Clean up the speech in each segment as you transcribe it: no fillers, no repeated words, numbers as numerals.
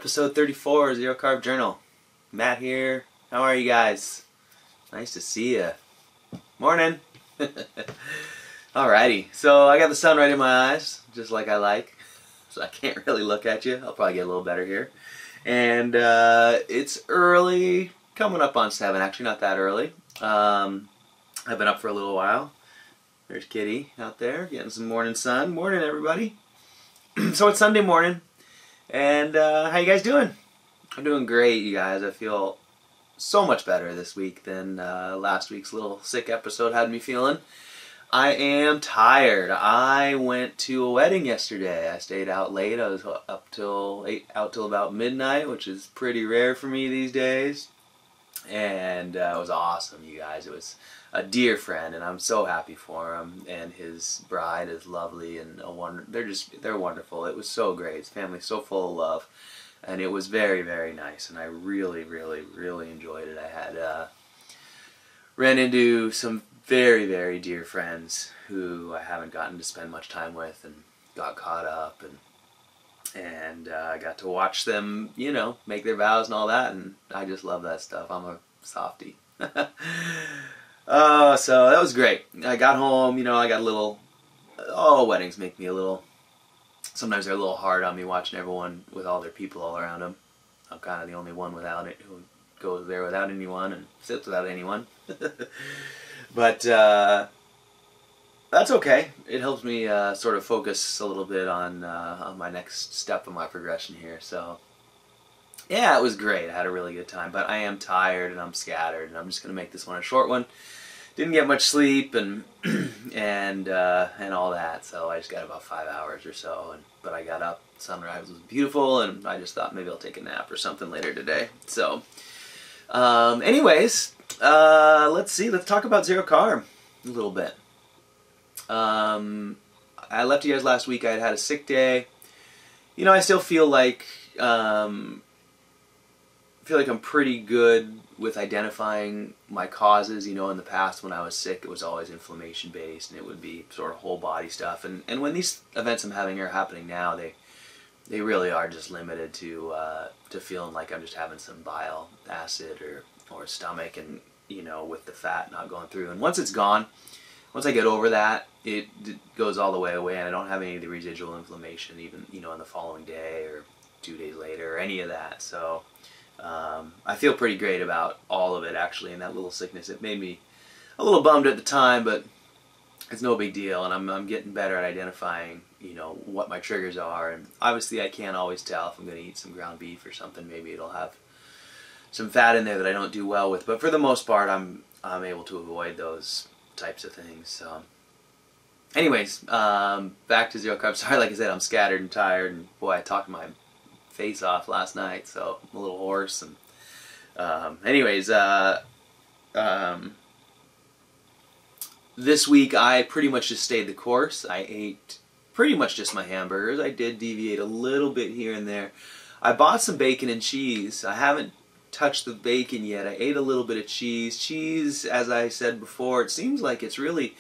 Episode 34, Zero Carb Journal. Matt here. How are you guys? Nice to see ya. Morning. Alrighty, so I got the sun right in my eyes, just like I like. So I can't really look at you. I'll probably get a little better here. And it's early, coming up on 7, actually not that early. I've been up for a little while. There's Kitty out there getting some morning sun. Morning, everybody. So it's Sunday morning. And how you guys doing? I'm doing great, you guys. I feel so much better this week than last week's little sick episode had me feeling. I am tired. I went to a wedding yesterday. I stayed out late. I was out till about midnight, which is pretty rare for me these days. And it was awesome, you guys. It was a dear friend, and I'm so happy for him. And his bride is lovely, and they're wonderful. It was so great. His family's so full of love, and it was very, very nice. And I really, really, really enjoyed it. I had ran into some very, very dear friends who I haven't gotten to spend much time with, and got caught up, and I got to watch them, you know, make their vows and all that, and I just love that stuff. I'm a softie. So that was great. I got home, you know, I got a little, weddings make me a little, sometimes they're a little hard on me watching everyone with all their people all around them. I'm kind of the only one without it, who goes there without anyone and sits without anyone. But that's okay. It helps me sort of focus a little bit on my next step of my progression here. So yeah, it was great. I had a really good time, but I am tired and I'm scattered, and I'm just gonna make this one a short one. Didn't get much sleep and and all that, so I just got about 5 hours or so. But I got up. Sunrise was beautiful, and I just thought maybe I'll take a nap or something later today. So, anyways, let's see. Let's talk about zero carb a little bit. I left you guys last week. I had a sick day. You know, I still feel like I'm pretty good with identifying my causes. You know, in the past when I was sick, it was always inflammation based, and it would be sort of whole body stuff. And when these events I'm having are happening now, they really are just limited to feeling like I'm just having some bile acid or stomach, and you know, with the fat not going through. And once it's gone, once I get over that, it goes all the way away, and I don't have any of the residual inflammation, even, you know, on the following day or 2 days later or any of that. So I feel pretty great about all of it, actually. And that little sickness, it made me a little bummed at the time, but it's no big deal. And I'm getting better at identifying, you know, what my triggers are. And obviously I can't always tell if I'm going to eat some ground beef or something. Maybe it'll have some fat in there that I don't do well with. But for the most part, I'm able to avoid those types of things. So anyways, back to zero carb. Sorry, like I said, I'm scattered and tired, and boy, I talked my face off last night, so I'm a little hoarse. And anyways, this week I pretty much just stayed the course. I ate pretty much just my hamburgers. I did deviate a little bit here and there. I bought some bacon and cheese. I haven't touched the bacon yet. I ate a little bit of cheese. Cheese, as I said before, it seems like it's really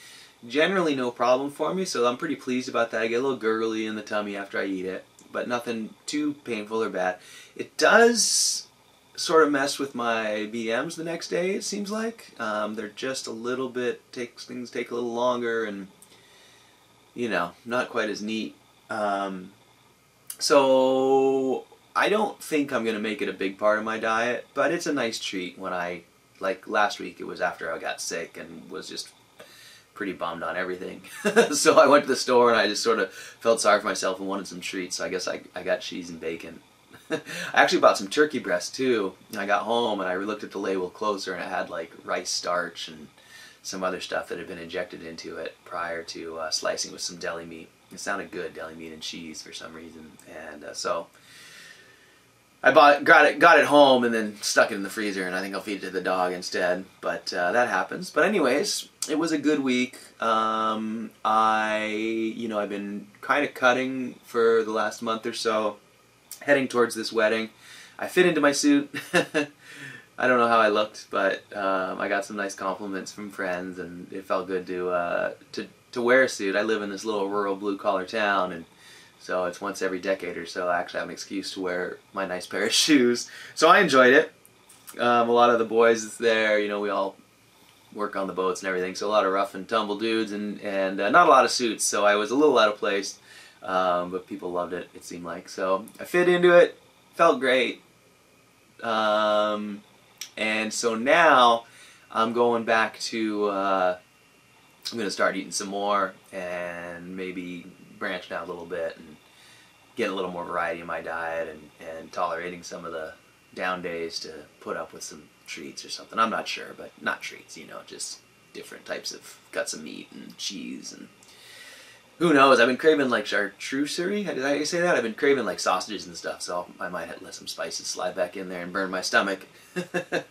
generally no problem for me, so I'm pretty pleased about that. I get a little gurgly in the tummy after I eat it, but nothing too painful or bad. It does sort of mess with my BMs the next day, it seems like. They're just a little bit, things take a little longer, and, you know, not quite as neat. So I don't think I'm going to make it a big part of my diet, but it's a nice treat when like last week, it was after I got sick and was just pretty bummed on everything. So I went to the store and I just sort of felt sorry for myself and wanted some treats, so I guess I got cheese and bacon. I actually bought some turkey breast too. I got home and I looked at the label closer, and it had like rice starch and some other stuff that had been injected into it prior to slicing with some deli meat. It sounded good, deli meat and cheese, for some reason. And so I got it home and then stuck it in the freezer, and I think I'll feed it to the dog instead. But that happens. But anyways, it was a good week. I've been kind of cutting for the last month or so, heading towards this wedding. I fit into my suit. I don't know how I looked, but I got some nice compliments from friends, and it felt good to wear a suit. I live in this little rural blue-collar town, and So it's once every decade or so I actually have an excuse to wear my nice pair of shoes. So I enjoyed it. A lot of the boys there, you know, we all work on the boats and everything, so a lot of rough and tumble dudes and not a lot of suits, so I was a little out of place, but people loved it, it seemed like. So I fit into it, felt great, and so now I'm going back to, I'm going to start eating some more and maybe branch out a little bit and get a little more variety in my diet and tolerating some of the down days to put up with some treats or something. I'm not sure, but not treats, you know, just different types of cuts of meat and cheese and who knows. I've been craving like charcuterie. Did I say that? I've been craving like sausages and stuff, so I might let some spices slide back in there and burn my stomach. And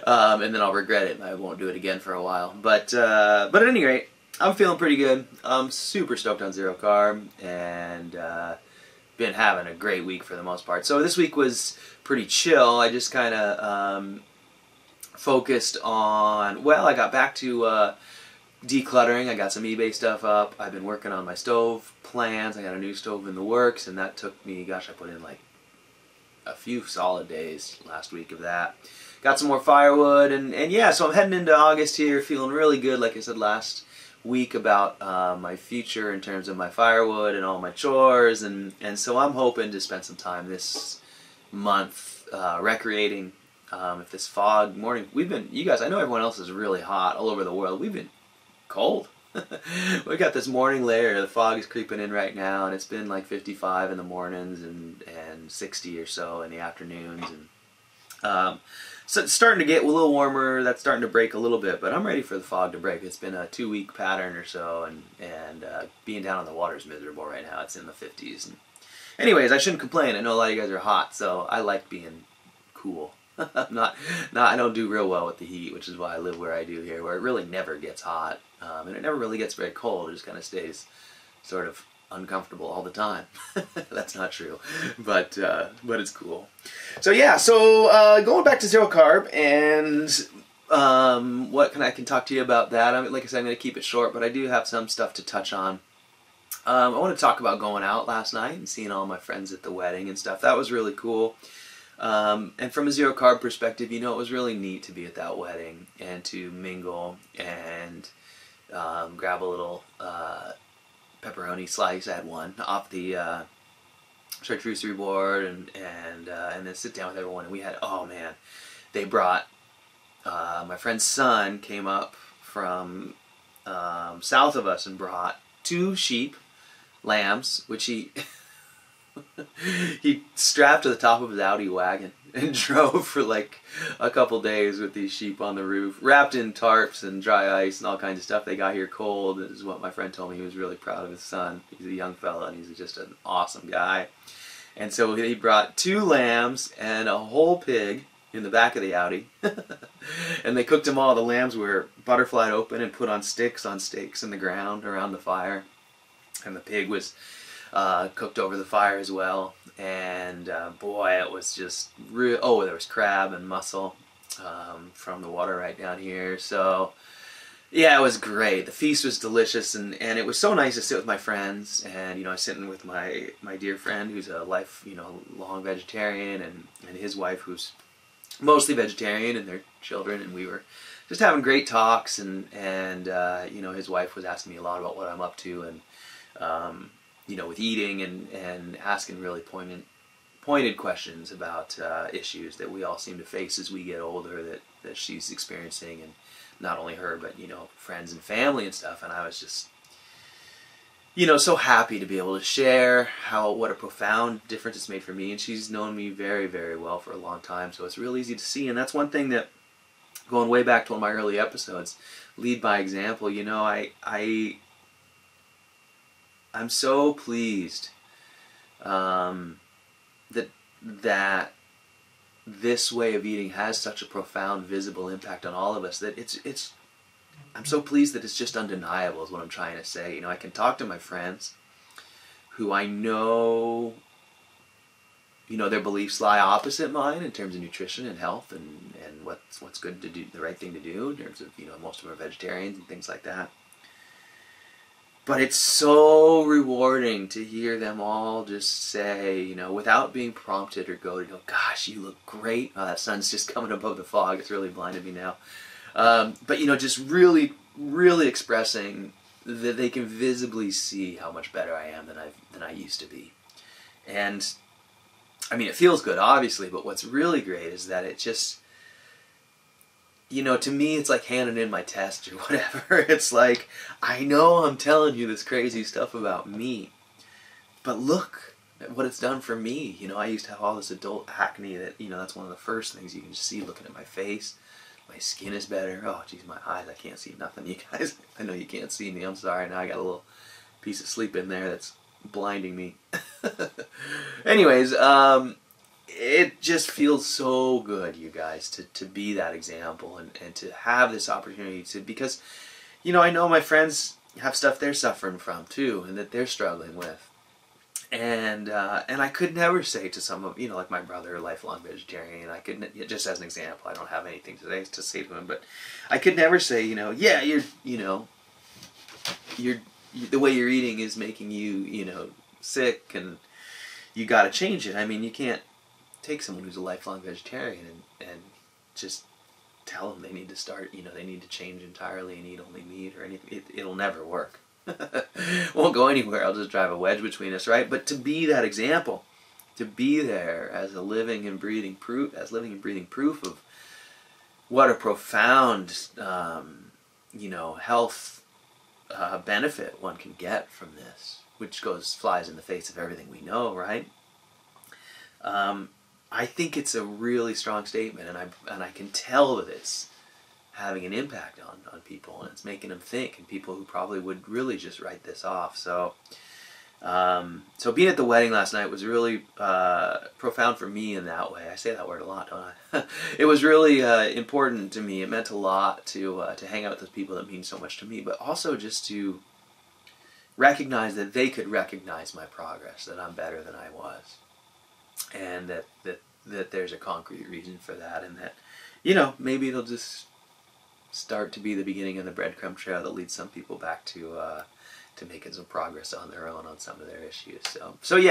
then I'll regret it and I won't do it again for a while. But at any rate, I'm feeling pretty good. I'm super stoked on zero carb and been having a great week for the most part. So this week was pretty chill. I just kind of focused on, well, I got back to decluttering. I got some eBay stuff up. I've been working on my stove plans. I got a new stove in the works, and that took me, gosh, I put in like a few solid days last week of that. Got some more firewood, and yeah, so I'm heading into August here, feeling really good, like I said last week, about my future in terms of my firewood and all my chores, and so I'm hoping to spend some time this month recreating. If this fog morning, you guys, I know everyone else is really hot all over the world. We've been cold. We got this morning layer. The fog is creeping in right now, and it's been like 55 in the mornings and 60 or so in the afternoons. And so it's starting to get a little warmer. That's starting to break a little bit, but I'm ready for the fog to break. It's been a 2-week pattern or so, and being down on the water is miserable right now. It's in the 50s. And anyways, I shouldn't complain. I know a lot of you guys are hot, so I like being cool. I don't do real well with the heat, which is why I live where I do here, where it really never gets hot, and it never really gets very cold. It just kind of stays sort of uncomfortable all the time. That's not true, but it's cool. So yeah, so going back to zero carb, and I can talk to you about that. I mean, like I said, I'm going to keep it short, but I do have some stuff to touch on. I want to talk about going out last night and seeing all my friends at the wedding and stuff. That was really cool. And from a zero carb perspective, you know, it was really neat to be at that wedding and to mingle and grab a little pepperoni slice. I had one off the charcuterie board and then sit down with everyone. And we had, oh man, they brought, my friend's son came up from south of us and brought 2 sheep, lambs, which he he strapped to the top of his Audi wagon and drove for like a couple days with these sheep on the roof, wrapped in tarps and dry ice and all kinds of stuff. They got here cold. This is what my friend told me. He was really proud of his son. He's a young fella and he's just an awesome guy. And so he brought 2 lambs and a whole pig in the back of the Audi. And they cooked them all. The lambs were butterflied open and put on stakes in the ground around the fire. And the pig was cooked over the fire as well, and boy, it was just real. Oh, there was crab and mussel from the water right down here. So yeah, it was great. The feast was delicious, and it was so nice to sit with my friends. And you know, I was sitting with my dear friend who's a long vegetarian, and his wife who's mostly vegetarian, and their children, and we were just having great talks. And you know, his wife was asking me a lot about what I'm up to, and you know, with eating and asking really pointed questions about issues that we all seem to face as we get older, that she's experiencing, and not only her, but you know, friends and family and stuff. And I was just, you know, so happy to be able to share what a profound difference it's made for me. And she's known me very, very well for a long time, so it's real easy to see. And that's one thing that, going way back to one of my early episodes, lead by example. You know, I'm so pleased that this way of eating has such a profound, visible impact on all of us, that I'm so pleased that it's just undeniable, is what I'm trying to say. You know, I can talk to my friends who I know, you know, their beliefs lie opposite mine in terms of nutrition and health and what's good to do, the right thing to do in terms of, you know, most of them are vegetarians and things like that. But it's so rewarding to hear them all just say, you know, without being prompted or goaded, gosh, you look great. Oh, that sun's just coming above the fog. It's really blinded me now. But, you know, just really, really expressing that they can visibly see how much better I am than I used to be. And, I mean, it feels good, obviously, but what's really great is that it just, you know, to me, it's like handing in my test or whatever. It's like, I know I'm telling you this crazy stuff about me, but look at what it's done for me. You know, I used to have all this adult acne that, you know, that's one of the first things you can just see looking at my face. My skin is better. Oh, geez, my eyes, I can't see nothing. You guys, I know you can't see me. I'm sorry. Now I got a little piece of sleep in there that's blinding me. Anyways, it just feels so good, you guys, to be that example and to have this opportunity to, because, you know, I know my friends have stuff they're suffering from too and that they're struggling with. And I could never say to some of, you know, like my brother, a lifelong vegetarian, I could, just as an example, I don't have anything to say to him, but I could never say, you know, yeah, the way you're eating is making you, you know, sick and you got to change it. I mean, you can't take someone who's a lifelong vegetarian and just tell them they need to start, you know, they need to change entirely and eat only meat or anything. It'll never work. Won't go anywhere. I'll just drive a wedge between us, right? But to be that example, to be there as a living and breathing proof, of what a profound, you know, health benefit one can get from this, which flies in the face of everything we know, right? I think it's a really strong statement, and I can tell that it's having an impact on people, and it's making them think, and people who probably would really just write this off. So, so being at the wedding last night was really profound for me in that way. I say that word a lot, don't I? It was really important to me. It meant a lot to hang out with those people that mean so much to me, but also just to recognize that they could recognize my progress, that I'm better than I was. And that there's a concrete reason for that, and that, you know, maybe it'll just start to be the beginning of the breadcrumb trail that leads some people back to making some progress on their own on some of their issues. So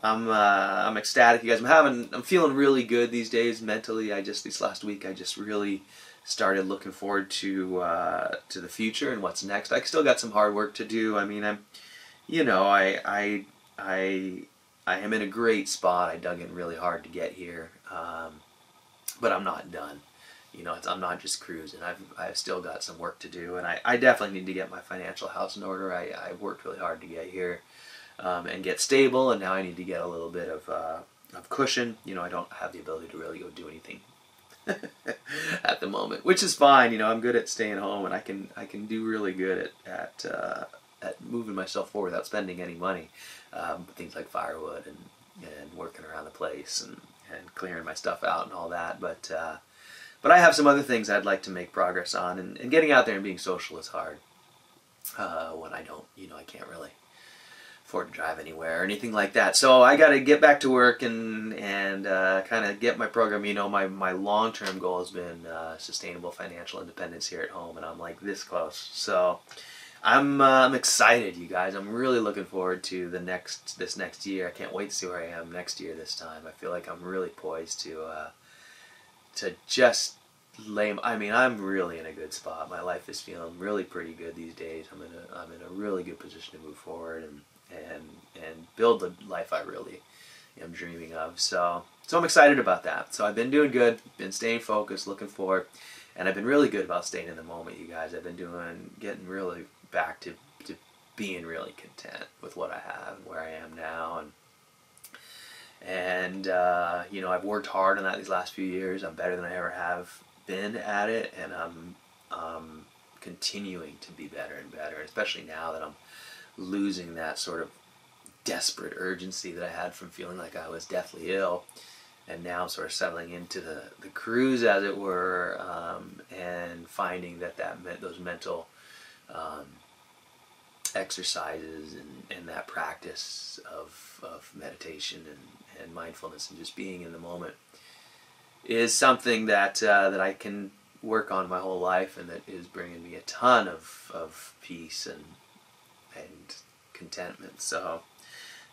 I'm ecstatic, you guys. I'm feeling really good these days mentally. This last week I just really started looking forward to the future and what's next. I still got some hard work to do. I mean, I am in a great spot. I dug in really hard to get here, but I'm not done. You know, I'm not just cruising. I've still got some work to do, and I definitely need to get my financial house in order. I worked really hard to get here and get stable, and now I need to get a little bit of cushion. You know, I don't have the ability to really go do anything at the moment, which is fine. You know, I'm good at staying home, and I can do really good at moving myself forward without spending any money. Things like firewood and working around the place and clearing my stuff out and all that. But I have some other things I'd like to make progress on, and getting out there and being social is hard when I don't, you know, I can't really afford to drive anywhere or anything like that. So I got to get back to work and kind of get my program. You know, my long-term goal has been sustainable financial independence here at home, and I'm like this close. So I'm excited, you guys. I'm really looking forward to this next year. I can't wait to see where I am next year this time. I feel like I'm really poised to just I mean, I'm really in a good spot. My life is feeling really pretty good these days. I'm in a really good position to move forward and build the life I really am dreaming of. So I'm excited about that. So I've been doing good, been staying focused, looking forward, and I've been really good about staying in the moment, you guys. I've been getting really back to being really content with what I have and where I am now, and you know, I've worked hard on that these last few years. I'm better than I ever have been at it, and I'm continuing to be better and better, especially now that I'm losing that sort of desperate urgency that I had from feeling like I was deathly ill, and now I'm sort of settling into the cruise, as it were, and finding that those mental exercises and that practice of meditation and mindfulness and just being in the moment is something that I can work on my whole life, and that is bringing me a ton of peace and contentment. So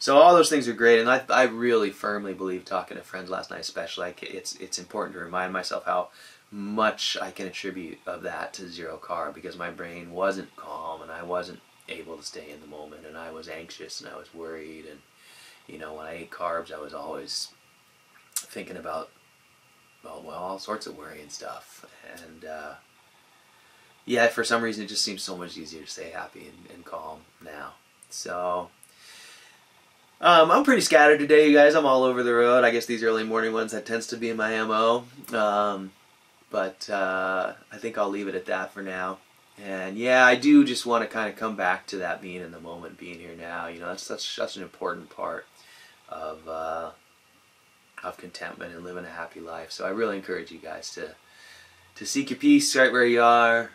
all those things are great, and I really firmly believe, talking to friends last night especially, like it's important to remind myself how much I can attribute of that to zero carb, because my brain wasn't calm and I wasn't able to stay in the moment, and I was anxious and I was worried, and you know, when I ate carbs I was always thinking about all sorts of worry and stuff, and yeah, for some reason it just seems so much easier to stay happy and calm now. So I'm pretty scattered today, you guys. I'm all over the road. I guess these early morning ones, that tends to be my MO. But I think I'll leave it at that for now. And yeah, I do just want to kind of come back to that being in the moment, being here now. You know, that's such an important part of contentment and living a happy life. So I really encourage you guys to seek your peace right where you are,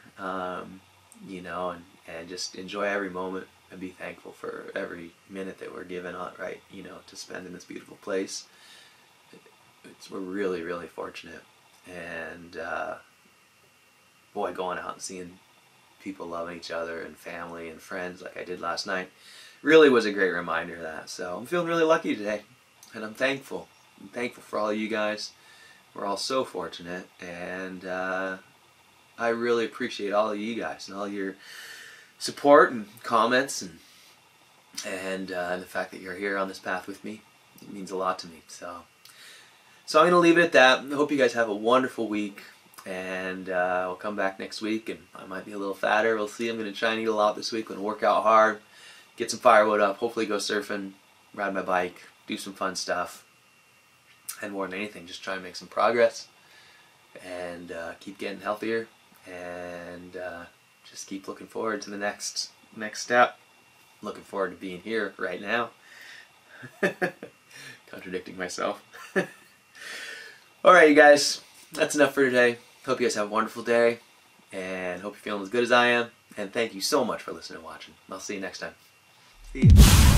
you know, and just enjoy every moment and be thankful for every minute that we're given on, right, you know, to spend in this beautiful place. We're really, really fortunate. And boy, going out and seeing people loving each other and family and friends like I did last night really was a great reminder of that. So I'm feeling really lucky today, and I'm thankful. I'm thankful for all of you guys. We're all so fortunate, and I really appreciate all of you guys and all your support and comments, and the fact that you're here on this path with me. It means a lot to me. So I'm going to leave it at that. I hope you guys have a wonderful week, and I'll come back next week, and I might be a little fatter. We'll see. I'm going to try and eat a lot this week. I'm going to work out hard, get some firewood up, hopefully go surfing, ride my bike, do some fun stuff, and more than anything, just try and make some progress, and keep getting healthier, and just keep looking forward to the next step. Looking forward to being here right now. Contradicting myself. Alright, you guys, that's enough for today. Hope you guys have a wonderful day, and hope you're feeling as good as I am, and thank you so much for listening and watching. I'll see you next time. See you.